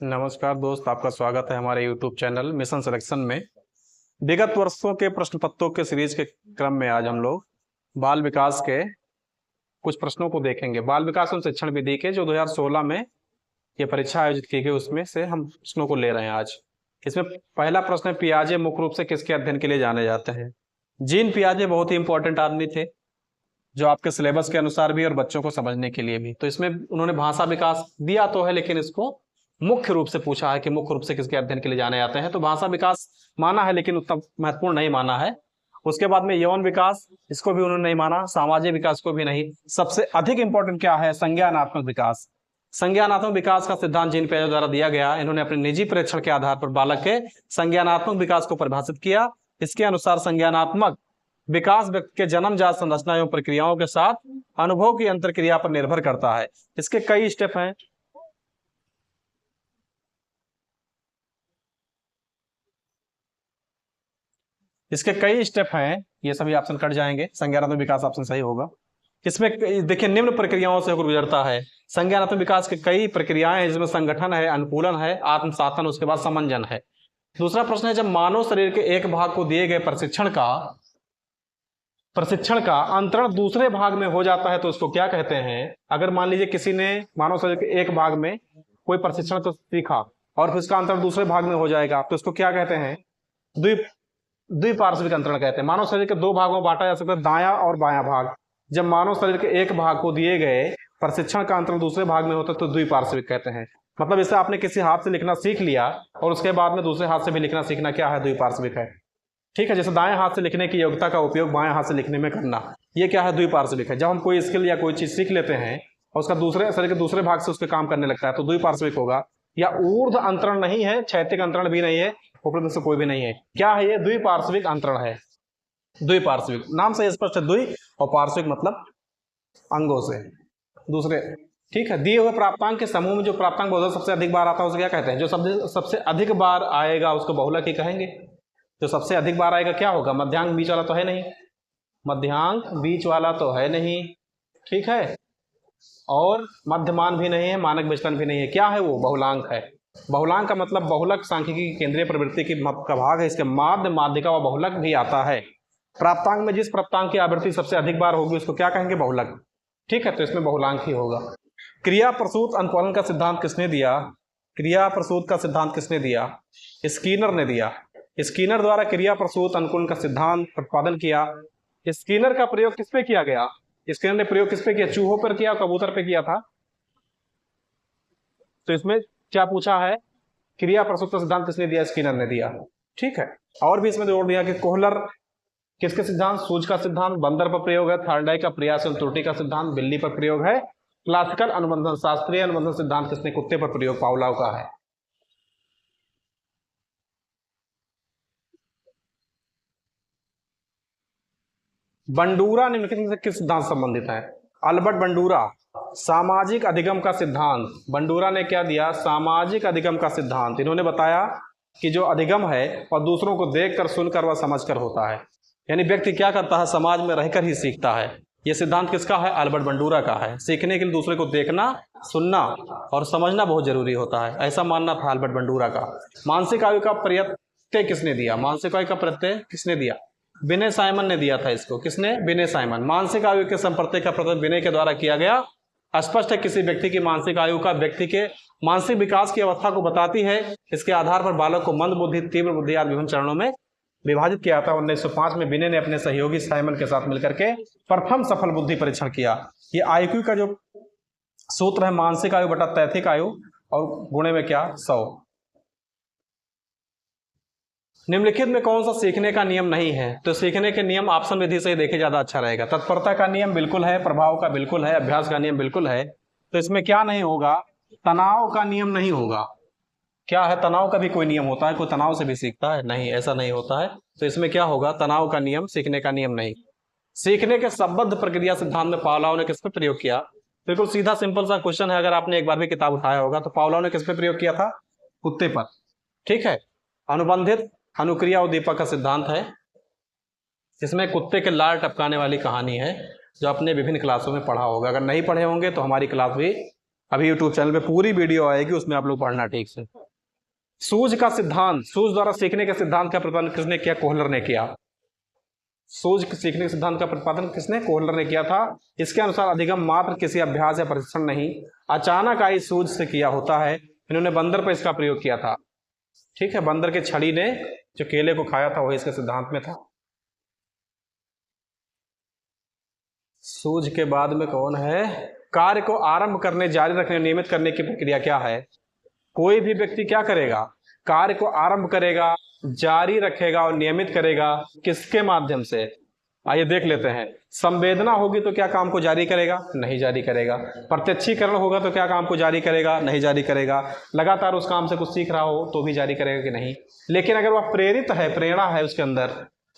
नमस्कार दोस्त, आपका स्वागत है हमारे YouTube चैनल मिशन सिलेक्शन में। विगत वर्षों के प्रश्न पत्रों के सीरीज के क्रम में आज हम लोग बाल विकास के कुछ प्रश्नों को देखेंगे। बाल विकास एवं शिक्षण विधि के जो 2016 में ये परीक्षा आयोजित की गई उसमें से हम प्रश्नों को ले रहे हैं आज। इसमें पहला प्रश्न है, पियाजे मुख्य रूप से किसके अध्ययन के लिए जाने जाते हैं? जीन पियाजे बहुत ही इंपॉर्टेंट आदमी थे, जो आपके सिलेबस के अनुसार भी और बच्चों को समझने के लिए भी। तो इसमें उन्होंने भाषा विकास दिया तो है, लेकिन इसको मुख्य रूप से पूछा है कि मुख्य रूप से किसके अध्ययन के लिए जाने जाते हैं। तो भाषा विकास माना है, लेकिन उतना महत्वपूर्ण नहीं माना है। उसके बाद में यौन विकास, इसको भी उन्होंने नहीं माना। सामाजिक विकास को भी नहीं। सबसे अधिक इंपॉर्टेंट क्या है? संज्ञानात्मक विकास। संज्ञानात्मक विकास का सिद्धांत जीन पियाजे द्वारा दिया गया। इन्होंने अपने निजी परीक्षण के आधार पर बालक के संज्ञानात्मक विकास को परिभाषित किया। इसके अनुसार संज्ञानात्मक विकास व्यक्ति के जन्मजात संरचना एवं प्रक्रियाओं के साथ अनुभव की अंतरक्रिया पर निर्भर करता है। इसके कई स्टेप हैं। ये सभी ऑप्शन कट जाएंगे। संज्ञानात्मक विकास ऑप्शन सही होगा। इसमें देखिए, निम्न प्रक्रियाओं से होकर गुजरता है। संज्ञानात्मक विकास के कई प्रक्रियाएं हैं, जिसमें संगठन है, अनुकूलन है, आत्मसातन, उसके बाद समंजन है। दूसरा प्रश्न है, जब मानव शरीर के एक भाग को दिए गए प्रशिक्षण का अंतरण दूसरे भाग में हो जाता है तो उसको क्या कहते हैं? अगर मान लीजिए किसी ने मानव शरीर के एक भाग में कोई प्रशिक्षण तो सीखा और फिर उसका अंतरण दूसरे भाग में हो जाएगा तो उसको क्या कहते हैं? द्विपार्श्विक अंतरण कहते हैं। मानव शरीर के दो भागों में बांटा जा सकता है, दायां और बायां भाग। जब मानव शरीर के एक भाग को दिए गए प्रशिक्षण का अंतरण दूसरे भाग में होता है तो द्विपार्श्विक कहते हैं। मतलब इससे आपने किसी हाथ से लिखना सीख लिया और उसके बाद में दूसरे हाथ से भी लिखना सीखना, क्या है? द्विपार्श्विक है। ठीक है, जैसे दाएं हाथ से लिखने की योग्यता का उपयोग बाएं हाथ से लिखने में करना, ये क्या है? द्विपार्श्विक है। जब हम कोई स्किल या कोई चीज सीख लेते हैं और उसका दूसरे शरीर के दूसरे भाग से उस पर काम करने लगता है तो द्विपार्श्विक होगा। या ऊर्ध अंतरण नहीं है, क्षैतिक अंतरण भी नहीं है, ऊपर से कोई भी नहीं है। क्या है ये? द्विपार्श्विक अंतरण है। द्विपार्श्विक नाम से स्पष्ट है। द्वि और पार्श्विक मतलब अंगों से दूसरे। ठीक है, दिए हुए प्राप्तांक के समूह में जो प्राप्तांक बहुलक सबसे अधिक बार आता है उसे क्या कहते हैं? जो सबसे अधिक बार आएगा उसको बहुलक ही कहेंगे। जो सबसे अधिक बार आएगा क्या होगा? मध्यांक बीच वाला तो है नहीं, मध्यांक बीच वाला तो है नहीं, ठीक है, और मध्यमान भी नहीं है, मानक विचलन भी नहीं है। क्या है वो? बहुलांक है। बहुलांक का मतलब बहुलक सांख्यिकी की केंद्रीय प्रवृत्ति का भाग है। इसके माध्य, माध्यिका व बहुलक भी आता है। प्राप्तांक में जिस प्राप्तांक की आवृत्ति सबसे अधिक बार होगी उसको क्या कहेंगे? बहुलक। ठीक है, तो इसमें बहुलांक ही होगा। क्रिया प्रसूत अनुपालन का सिद्धांत किसने दिया? क्रिया प्रसूत का सिद्धांत किसने दिया? स्कीनर ने दिया। स्कीनर द्वारा क्रिया प्रसूत अनुकूलन का सिद्धांत प्रतिपादन किया। स्कीनर का प्रयोग किस पे किया गया? स्कीनर ने प्रयोग किस पे किया? चूहों पर किया, कबूतर पे किया था। तो इसमें क्या पूछा है? क्रिया प्रसूत का सिद्धांत किसने दिया? स्कीनर ने दिया। ठीक है, और भी इसमें जोड़ दिया कि कोहलर किसके सिद्धांत? सूज का सिद्धांत बंदर पर प्रयोग है। थॉर्नडाइक का प्रयास एवं त्रुटि का सिद्धांत बिल्ली पर प्रयोग है। क्लासिकल अनुबंधन, शास्त्रीय अनुबंधन सिद्धांत किसने? कुत्ते पर प्रयोग पावलोव का है। बंडूरा निम्नलिखित में से किस सिद्धांत संबंधित है? अल्बर्ट बंडूरा, सामाजिक अधिगम का सिद्धांत। बंडूरा ने क्या दिया? सामाजिक अधिगम का सिद्धांत। इन्होंने बताया कि जो अधिगम है और दूसरों को देखकर, सुनकर व समझकर होता है। यानी व्यक्ति क्या करता है? समाज में रहकर ही सीखता है। यह सिद्धांत किसका है? अल्बर्ट बंडूरा का है। सीखने के लिए दूसरे को देखना, सुनना और समझना बहुत जरूरी होता है, ऐसा मानना था अल्बर्ट बंडूरा का। मानसिक आयु का प्रत्यय किसने दिया? मानसिक आयु का प्रत्यय किसने दिया? विनय साइमन ने दिया था इसको। किसने? विनय साइमन। मानसिक आयु के संप्रत्यय का प्रत्यय विनय के द्वारा किया गया। स्पष्ट है किसी व्यक्ति की मानसिक आयु का व्यक्ति के मानसिक विकास की अवस्था को बताती है। इसके आधार पर बालक को मंद बुद्धि, तीव्र बुद्धि आदि विभिन्न चरणों में विभाजित किया था। 1905 में विनय ने अपने सहयोगी साइमन के साथ मिलकर के प्रथम सफल बुद्धि परीक्षण किया। ये आईक्यू का जो सूत्र है, मानसिक आयु बटा तैथिक आयु और गुणे में क्या? 100। निम्नलिखित में कौन सा सीखने का नियम नहीं है? तो सीखने के नियम ऑप्शन विधि से ही देखे ज्यादा अच्छा रहेगा। तत्परता का नियम बिल्कुल है, प्रभाव का बिल्कुल है, अभ्यास का नियम बिल्कुल है। तो इसमें क्या नहीं होगा? तनाव का नियम नहीं होगा। क्या है? तनाव का भी कोई नियम होता है? कोई तनाव से भी सीखता है? नहीं, ऐसा नहीं होता है। तो इसमें क्या होगा? तनाव का नियम, सीखने का नियम नहीं। सीखने के संबद्ध प्रक्रिया सिद्धांत में पावलोव ने किस पे प्रयोग किया? बिल्कुल सीधा सिंपल सा क्वेश्चन है। अगर आपने एक बार भी किताब उठाया होगा तो पावलोव ने किस पे प्रयोग किया था? कुत्ते पर। ठीक है, अनुबंधित अनुक्रिया उद्दीपक का सिद्धांत है, जिसमें कुत्ते के लार टपकाने वाली कहानी है, जो आपने विभिन्न क्लासों में पढ़ा होगा। अगर नहीं पढ़े होंगे तो हमारी क्लास भी अभी यूट्यूब चैनल पे पूरी वीडियो आएगी, उसमें आप लोग पढ़ना ठीक से। सूझ का सिद्धांत, सूझ द्वारा सीखने के सिद्धांत का प्रतिपादन किसने किया? कोहलर ने किया। सूझ सीखने के सिद्धांत का प्रतिपादन किसने? कोहलर ने किया था। इसके अनुसार अधिगम मात्र किसी अभ्यास या प्रशिक्षण नहीं, अचानक आई सूझ से किया होता है। इन्होंने बंदर पर इसका प्रयोग किया था। ठीक है, बंदर के छड़ी ने जो केले को खाया था वही इसके सिद्धांत में था। सूझ के बाद में कौन है? कार्य को आरंभ करने, जारी रखने, नियमित करने की प्रक्रिया क्या है? कोई भी व्यक्ति क्या करेगा? कार्य को आरंभ करेगा, जारी रखेगा और नियमित करेगा। किसके माध्यम से? आइए देख लेते हैं। संवेदना होगी तो क्या काम को जारी करेगा? नहीं जारी करेगा। प्रत्यक्षीकरण होगा तो क्या काम को जारी करेगा? नहीं जारी करेगा। लगातार उस काम से कुछ सीख रहा हो तो भी जारी करेगा कि नहीं? लेकिन अगर वह प्रेरित है, प्रेरणा है उसके अंदर,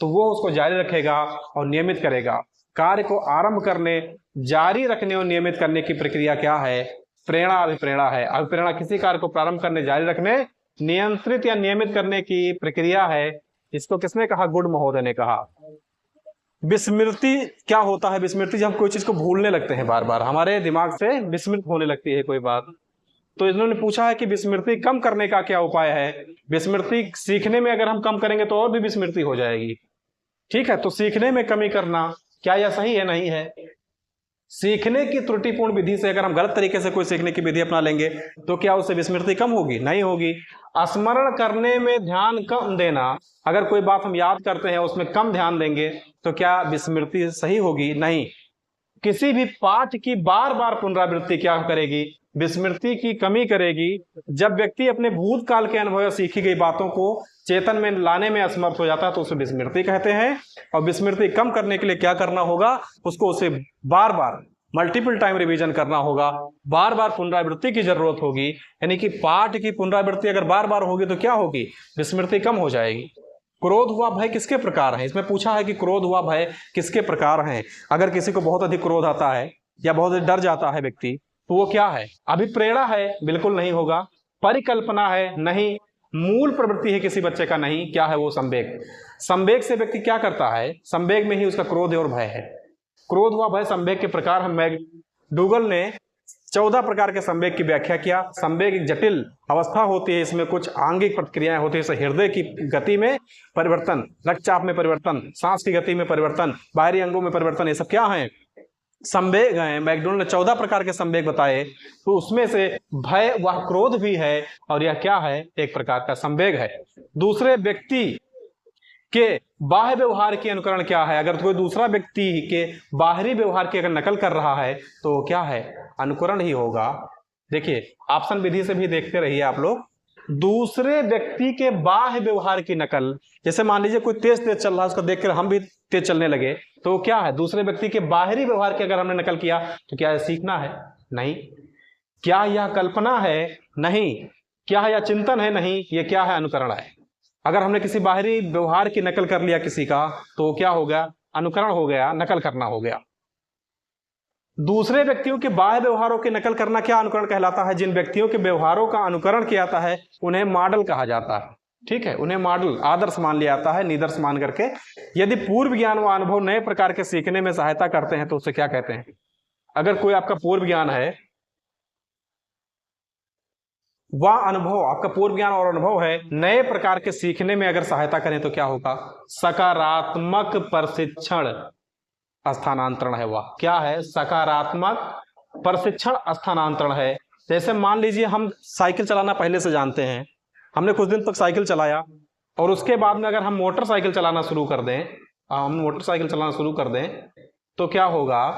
तो वो उसको जारी रखेगा और नियमित करेगा। कार्य को आरंभ करने, जारी रखने और नियमित करने की प्रक्रिया क्या है? प्रेरणा, अभिप्रेरणा है। अभिप्रेरणा किसी कार्य को प्रारंभ करने, जारी रखने, नियंत्रित या नियमित करने की प्रक्रिया है। इसको किसने कहा? गुड महोदय ने कहा। विस्मृति क्या होता है? विस्मृति जब हम कोई चीज को भूलने लगते हैं, बार बार हमारे दिमाग से विस्मृत होने लगती है कोई बात, तो इन्होंने पूछा है कि विस्मृति कम करने का क्या उपाय है? विस्मृति सीखने में अगर हम कम करेंगे तो और भी विस्मृति हो जाएगी। ठीक है, तो सीखने में कमी करना क्या यह सही है? नहीं है। सीखने की त्रुटिपूर्ण विधि से अगर हम गलत तरीके से कोई सीखने की विधि अपना लेंगे तो क्या उससे विस्मृति कम होगी? नहीं होगी। स्मरण करने में ध्यान कम देना, अगर कोई बात हम याद करते हैं उसमें कम ध्यान देंगे तो क्या विस्मृति सही होगी? नहीं। किसी भी पाठ की बार बार पुनरावृत्ति क्या करेगी? विस्मृति की कमी करेगी। जब व्यक्ति अपने भूतकाल के अनुभव या सीखी गई बातों को चेतन में लाने में असमर्थ हो जाता है तो उसे विस्मृति कहते हैं। और विस्मृति कम करने के लिए क्या करना होगा? उसको उसे बार बार मल्टीपल टाइम रिवीजन करना होगा, बार बार पुनरावृत्ति की जरूरत होगी। यानी कि पाठ की पुनरावृत्ति अगर बार बार होगी तो क्या होगी? विस्मृति कम हो जाएगी। क्रोध हुआ भय किसके प्रकार है? इसमें पूछा है कि क्रोध हुआ भय किसके प्रकार हैं। अगर किसी को बहुत अधिक क्रोध आता है या बहुत अधिक डर जाता है व्यक्ति, तो वो क्या है? अभिप्रेरणा है? बिल्कुल नहीं होगा। परिकल्पना है? नहीं। मूल प्रवृत्ति है किसी बच्चे का? नहीं। क्या है वो? संवेग। संवेग से व्यक्ति क्या करता है? संवेग में ही उसका क्रोध और भय है। क्रोध हुआ भय संवेग के प्रकार। हम मैकडूगल ने 14 प्रकार के संवेग की व्याख्या किया। संवेग एक जटिल अवस्था होती है, इसमें कुछ आंगिक प्रतिक्रियाएं होती है, जैसे हृदय की गति में परिवर्तन, रक्तचाप में परिवर्तन, सांस की गति में परिवर्तन, बाहरी अंगों में परिवर्तन, ये सब क्या है? संवेग हैं। मैकडूगल ने 14 प्रकार के संवेग बताए, तो उसमें से भय वह क्रोध भी है और यह क्या है? एक प्रकार का संवेग है। दूसरे व्यक्ति के बाह्य व्यवहार की अनुकरण क्या है? अगर कोई दूसरा व्यक्ति के बाहरी व्यवहार की अगर नकल कर रहा है तो क्या है? अनुकरण ही होगा। देखिए, ऑप्शन विधि से भी देखते रहिए आप लोग। दूसरे व्यक्ति के बाह्य व्यवहार की नकल, जैसे मान लीजिए कोई तेज तेज चल रहा है, उसको देखकर हम भी तेज चलने लगे, तो क्या है? दूसरे व्यक्ति के बाहरी व्यवहार की अगर हमने नकल किया तो क्या सीखना है? नहीं। क्या यह कल्पना है? नहीं। क्या यह चिंतन है? नहीं। यह क्या है? अनुकरण है। अगर हमने किसी बाहरी व्यवहार की नकल कर लिया किसी का, तो क्या हो गया? अनुकरण हो गया, नकल करना हो गया। दूसरे व्यक्तियों के बाह्य व्यवहारों की नकल करना क्या अनुकरण कहलाता है? जिन व्यक्तियों के व्यवहारों का अनुकरण किया जाता है उन्हें मॉडल कहा जाता है। ठीक है, उन्हें मॉडल, आदर्श मान लिया जाता है, निदर्श मान करके। यदि पूर्व ज्ञान व अनुभव नए प्रकार के सीखने में सहायता करते हैं तो उसे क्या कहते हैं? अगर कोई आपका पूर्व ज्ञान है, वह अनुभव, आपका पूर्व ज्ञान और अनुभव है, नए प्रकार के सीखने में अगर सहायता करें तो क्या होगा? सकारात्मक प्रशिक्षण स्थानांतरण है। वह क्या है? सकारात्मक प्रशिक्षण स्थानांतरण है। जैसे मान लीजिए हम साइकिल चलाना पहले से जानते हैं, हमने कुछ दिन तक साइकिल चलाया और उसके बाद में अगर हम मोटरसाइकिल चलाना शुरू कर दें, तो क्या होगा?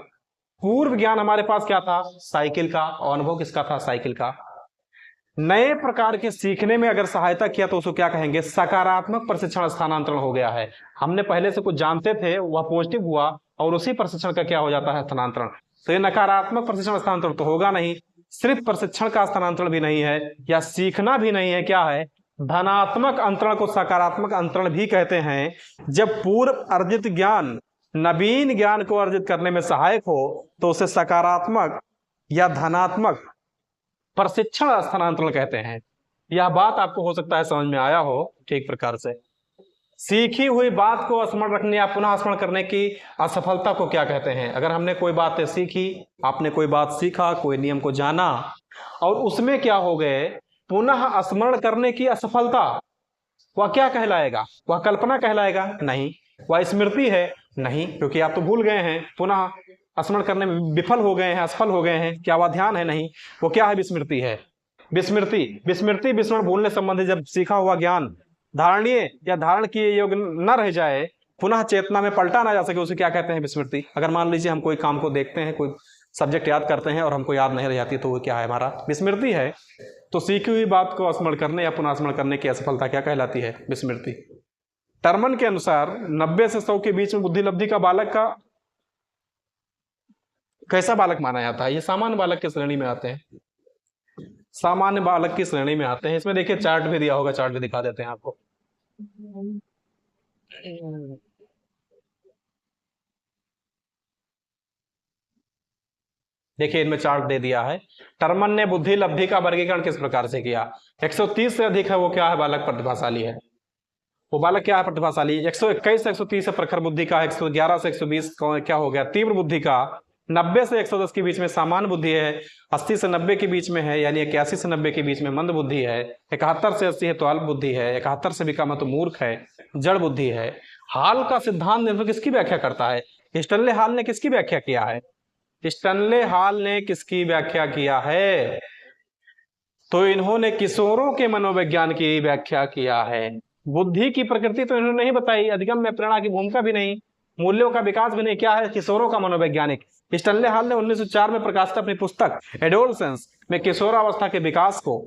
पूर्व ज्ञान हमारे पास क्या था? साइकिल का। और अनुभव किसका था? साइकिल का। नए प्रकार के सीखने में अगर सहायता किया तो उसको क्या कहेंगे? सकारात्मक प्रशिक्षण स्थानांतरण हो गया है। हमने पहले से कुछ जानते थे, वह पॉजिटिव हुआ और उसी प्रशिक्षण का क्या हो जाता है? स्थानांतरण। तो ये नकारात्मक प्रशिक्षण स्थानांतरण तो होगा नहीं। सिर्फ प्रशिक्षण का स्थानांतरण भी नहीं है या सीखना भी नहीं है। क्या है? धनात्मक अंतरण को सकारात्मक अंतरण भी कहते हैं। जब पूर्व अर्जित ज्ञान नवीन ज्ञान को अर्जित करने में सहायक हो तो उसे सकारात्मक या धनात्मक प्रशिक्षण स्थानांतरण कहते हैं। यह बात आपको हो सकता है समझ में आया हो ठीक प्रकार से। सीखी हुई बात को स्मरण रखने या पुनः स्मरण करने की असफलता को क्या कहते हैं? अगर हमने कोई बात सीखी, आपने कोई बात सीखा, कोई नियम को जाना और उसमें क्या हो गए, पुनः स्मरण करने की असफलता, वह क्या कहलाएगा, वह कल्पना कहलाएगा? नहीं। वह स्मृति है? नहीं, क्योंकि आप तो भूल गए हैं, पुनः स्मरण करने में विफल हो गए हैं, असफल हो गए हैं। क्या वह ध्यान है? नहीं। वो क्या है? विस्मृति है। विस्मृति, विस्मृति विस्मरण भूलने संबंधी जब सीखा हुआ ज्ञान धारणीय या धारण किए योग्य न रह जाए, पुनः चेतना में पलटा ना जा सके, उसे क्या कहते हैं? विस्मृति। अगर मान लीजिए हम कोई काम को देखते हैं, कोई सब्जेक्ट याद करते हैं और हमको याद नहीं रह जाती, तो वो क्या है? हमारा विस्मृति है। तो सीखी हुई बात को स्मरण करने या पुनः स्मरण करने की असफलता क्या कहलाती है? विस्मृति। टर्मन के अनुसार 90 से 100 के बीच में बुद्धि लब्धि का बालक का कैसा बालक माना जाता है? ये सामान्य बालक की श्रेणी में आते हैं, सामान्य बालक की श्रेणी में आते हैं। इसमें देखिए चार्ट भी दिया होगा, चार्ट भी दिखा देते हैं आपको। देखिए इनमें चार्ट दे दिया है। टर्मन ने बुद्धि लब्धि का वर्गीकरण किस प्रकार से किया? 130 से अधिक है वो क्या है? बालक प्रतिभाशाली है। वो बालक क्या है? प्रतिभाशाली। 121 से 130 से प्रखर बुद्धि का, 111 से 120 क्या हो गया? तीव्र बुद्धि का। 90 से 110 के बीच में सामान्य बुद्धि है। 80 से 90 के बीच में है, यानी 81 से 90 के बीच में मंद बुद्धि है। 71 से 80 है तो अल्प बुद्धि है। 71 से भी कम है तो मूर्ख है, जड़ बुद्धि है। हाल का सिद्धांत निर्भर किसकी व्याख्या करता है? स्टैनले हाल ने किसकी व्याख्या किया है? स्टैनले हाल ने किसकी व्याख्या किया है? तो इन्होंने किशोरों के मनोविज्ञान की व्याख्या किया है। बुद्धि की प्रकृति तो इन्होंने नहीं बताई, अधिगम में प्रेरणा की भूमिका भी नहीं, मूल्यों का विकास भी नहीं। क्या है? किशोरों का मनोवैज्ञानिक। स्टैनले हाल ने 1904 में प्रकाशित अपनी पुस्तक एडोलसेंस में किशोरावस्था के विकास को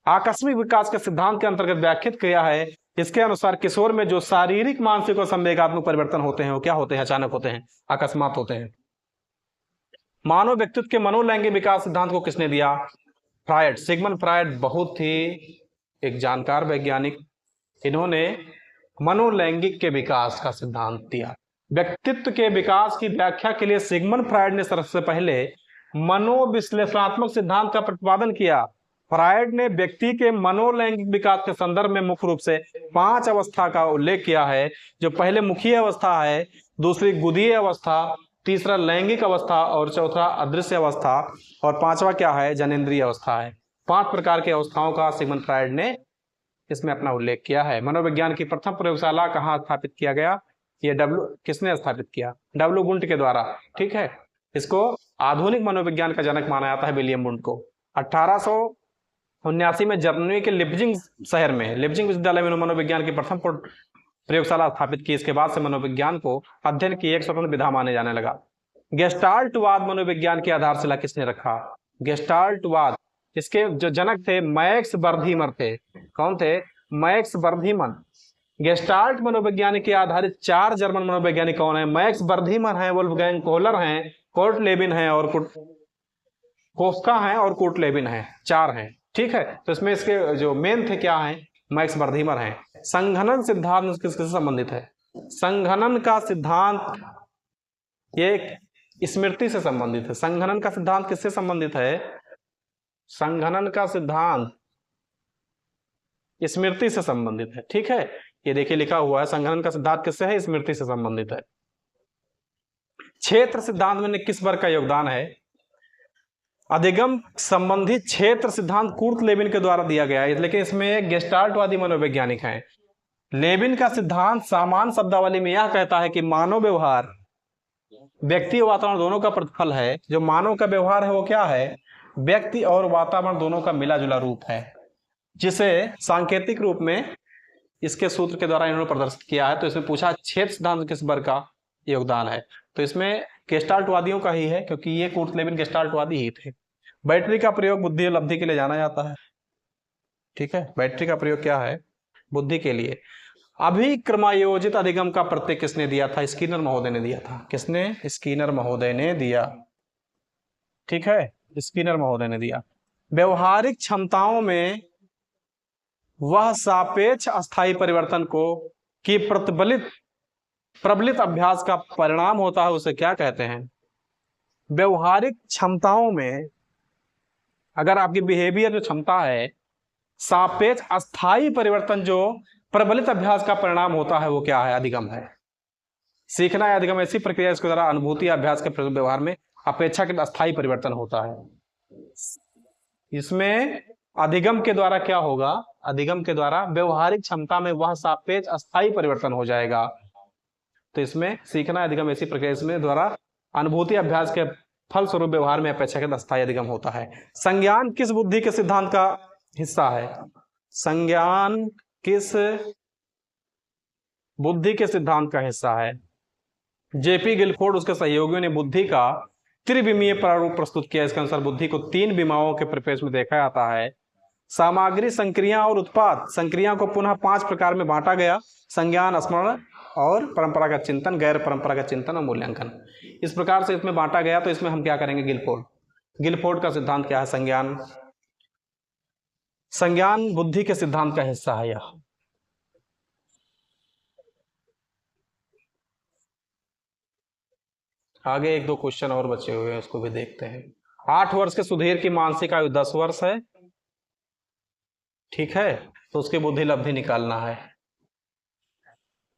आकस्मिक विकास के सिद्धांत के अंतर्गत व्याख्यात किया है। इसके अनुसार किशोर में जो शारीरिक, मानसिक और संवेगात्मक परिवर्तन होते हैं वो क्या होते हैं? अचानक होते हैं, अकस्मात होते हैं। मानव व्यक्तित्व के मनोलैंगिक विकास सिद्धांत को किसने दिया? फ्रायड, सिगमंड फ्रायड, बहुत ही एक जानकार वैज्ञानिक। इन्होंने मनोलैंगिक के विकास का सिद्धांत दिया। व्यक्तित्व के विकास की व्याख्या के लिए सिगमंड फ्रायड ने सबसे पहले मनोविश्लेषणात्मक सिद्धांत का प्रतिपादन किया। फ्रायड ने व्यक्ति के मनोलैंगिक विकास के संदर्भ में मुख्य रूप से 5 अवस्था का उल्लेख किया है। जो पहले मुखीय अवस्था है, दूसरी गुदीय अवस्था, तीसरा लैंगिक अवस्था और चौथा अदृश्य अवस्था, और पांचवा क्या है? जनेंद्रिय अवस्था है। 5 प्रकार की अवस्थाओं का सिगमंड फ्रायड ने इसमें अपना उल्लेख किया है। मनोविज्ञान की प्रथम प्रयोगशाला कहाँ स्थापित किया गया? ये किसने स्थापित किया? डब्ल्यू वुंट के द्वारा। ठीक है, इसको आधुनिक मनोविज्ञान का जनक माना जाता है, विलियम वुंट को। 1879 में जर्मनी के लिप्जिंग शहर में, लिप्जिंग विश्वविद्यालय में मनोविज्ञान की प्रथम प्रयोगशाला स्थापित की। इसके बाद से मनोविज्ञान को अध्ययन की एक स्वतंत्र विधा माने जाने लगा। गेस्टाल्टवाद मनोविज्ञान की आधारशिला किसने रखा? गेस्टाल्टवाद, इसके जो जनक थे मैक्स बर्धीमर थे। कौन थे? मैक्स बर्धीमन। गेस्टाल्ट मनोविज्ञान के आधारित 4 जर्मन मनोवैज्ञानिक कौन है? मैक्स बर्धीमन है, वोल्फगैंग कोहलर हैं, कोर्ट लेबिन है और कोफ्का हैं और कोर्ट लेबिन है। 4 हैं। ठीक है, तो इसमें इसके जो मेन थे क्या हैं? मैक्स बर्धीमर हैं। संघनन सिद्धांत किससे संबंधित है? संघनन का सिद्धांत ये स्मृति से संबंधित है। संघनन का सिद्धांत किससे संबंधित है? संघनन का सिद्धांत स्मृति से संबंधित है। ठीक है, ये देखिए लिखा हुआ है, संघनन का सिद्धांत किससे है? स्मृति से संबंधित है। क्षेत्र सिद्धांत में किस वर्ग का योगदान है? अधिगम संबंधी क्षेत्र सिद्धांत कुर्ट लेबिन के द्वारा दिया गया है, लेकिन इसमें गेस्टाल्टवादी मनोवैज्ञानिक हैं। लेबिन का सिद्धांत सामान्य शब्दावली में यह कहता है कि मानव व्यवहार व्यक्ति और वातावरण दोनों का प्रतिफल है। जो मानव का व्यवहार है वो क्या है? व्यक्ति और वातावरण दोनों का मिला जुला रूप है, जिसे सांकेतिक रूप में इसके सूत्र के द्वारा इन्होंने प्रदर्शित किया है। तो इसमें पूछा क्षेत्र सिद्धांत किस वर्ग का योगदान है? तो इसमें गेस्टाल्टवादियों का ही है, क्योंकि ये कुर्ट लेबिन गेस्टाल्टवादी ही थे। बैटरी का प्रयोग बुद्धि और लब्धि के लिए जाना जाता है। ठीक है, बैटरी का प्रयोग क्या है? बुद्धि के लिए। अभिक्रमायोजित अधिगम का प्रत्यय किसने दिया था? स्किनर महोदय ने दिया था। किसने? स्किनर महोदय ने दिया। ठीक है, स्किनर महोदय ने दिया। व्यवहारिक क्षमताओं में वह सापेक्ष अस्थायी परिवर्तन को कि प्रबलित अभ्यास का परिणाम होता है, उसे क्या कहते हैं? व्यवहारिक क्षमताओं में अगर आपकी बिहेवियर जो क्षमता है, सापेक्ष अस्थायी परिवर्तन जो प्रबलित अभ्यास का परिणाम होता है, वो क्या है? अधिगम है। सीखना या अधिगम ऐसी प्रक्रिया इसके द्वारा अनुभूति अभ्यास के व्यवहार में अपेक्षाकृत अस्थायी परिवर्तन होता है। इसमें अधिगम के द्वारा क्या होगा, अधिगम के द्वारा व्यवहारिक क्षमता में वह सापेक्ष अस्थायी परिवर्तन हो जाएगा। तो इसमें सीखना अधिगम ऐसी प्रक्रिया इसमें द्वारा अनुभूति अभ्यास के फलस्वरूप व्यवहार में अपेक्षाकृत अस्थायी अधिगम होता है। संज्ञान किस बुद्धि के सिद्धांत का हिस्सा है? संज्ञान किस बुद्धि के सिद्धांत का हिस्सा है? जेपी गिलफोर्ड उसके सहयोगियों ने बुद्धि का त्रिविमीय प्रारूप प्रस्तुत किया। इसके अनुसार बुद्धि को 3 विमाओं के परिपेक्ष में देखा जाता है। सामग्री, संक्रिया और उत्पाद। संक्रिया को पुनः 5 प्रकार में बांटा गया: संज्ञान, स्मरण और परंपरागत चिंतन, गैर परंपरागत चिंतन और मूल्यांकन। इस प्रकार से इसमें बांटा गया। तो इसमें हम क्या करेंगे? गिलफोर्ड का सिद्धांत क्या है? संज्ञान बुद्धि के सिद्धांत का हिस्सा है यह। आगे 1-2 क्वेश्चन और बचे हुए हैं, उसको भी देखते हैं। 8 वर्ष के सुधीर की मानसिक आयु 10 वर्ष है, ठीक है? तो उसकी बुद्धि लब्धि निकालना है।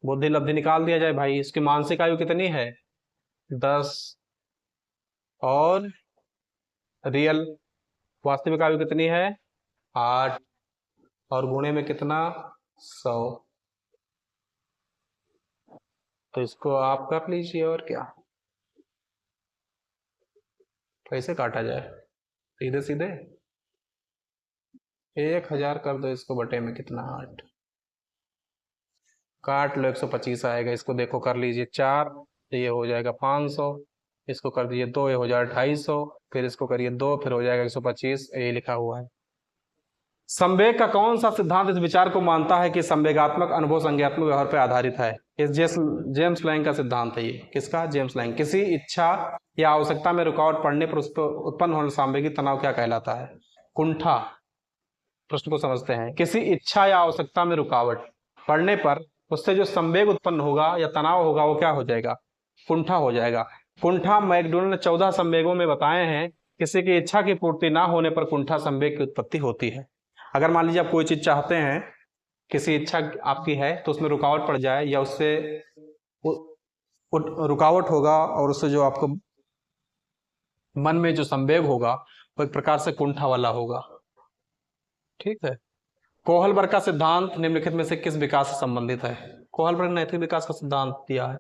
बुद्धि लब्धि निकाल दिया जाए भाई। इसकी मानसिक आयु कितनी है? 10 और रियल वास्तविक आयु कितनी है? 8 और गुणे में कितना? 100। तो इसको आप कर लीजिए और क्या, कैसे काटा जाए? सीधे सीधे 1000 कर दो, इसको बटे में कितना? 8। काट लो, 125 आएगा। इसको देखो कर लीजिए 4, तो ये हो जाएगा 500। इसको कर दीजिए 2, ये हो जाएगा 250। फिर इसको करिए 2, फिर हो जाएगा 125। ये लिखा हुआ है। संवेग का कौन सा सिद्धांत इस विचार को मानता है कि संवेगात्मक अनुभव संज्ञात्मक व्यवहार पर आधारित है? इस जेम्स लैंग का सिद्धांत है ये। किसका? James Lang. किसी इच्छा या आवश्यकता में रुकावट पड़ने पर उस पर उत्पन्न होने सांवेगिक तनाव क्या कहलाता है? कुंठा। प्रश्न को समझते हैं। किसी इच्छा या आवश्यकता में रुकावट पड़ने पर उससे जो संवेग उत्पन्न होगा या तनाव होगा वो क्या हो जाएगा? कुंठा हो जाएगा। कुंठा मैकडोनल्ड ने 14 संवेगों में बताए हैं। किसी की इच्छा की पूर्ति ना होने पर कुंठा संवेग की उत्पत्ति होती है। अगर मान लीजिए आप कोई चीज चाहते हैं, किसी इच्छा आपकी है, तो उसमें रुकावट पड़ जाए या उससे रुकावट होगा और उससे जो आपको मन में जो संवेग होगा वो एक प्रकार से कुंठा वाला होगा, ठीक है? कोहलबर्ग का सिद्धांत निम्नलिखित में से किस विकास से संबंधित है? कोहलबर्ग ने नैतिक विकास का सिद्धांत दिया है।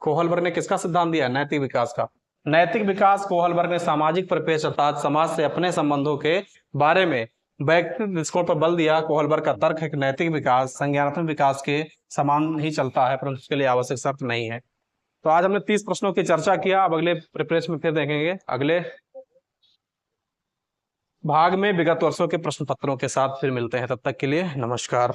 कोहलबर्ग ने किसका सिद्धांत दिया? नैतिक विकास का। नैतिक विकास कोहलबर्ग ने सामाजिक परिपेक्ष अर्थात समाज से अपने संबंधों के बारे में व्यक्तिगत दृष्टिकोण पर बल दिया। कोहलबर्ग का तर्क है कि नैतिक विकास संज्ञानात्मक विकास के समान ही चलता है, परंतु उसके लिए आवश्यक शर्त नहीं है। तो आज हमने 30 प्रश्नों की चर्चा किया। अब अगले प्रिपरेशन में फिर देखेंगे अगले भाग में विगत वर्षों के प्रश्न पत्रों के साथ फिर मिलते हैं। तब तक के लिए नमस्कार।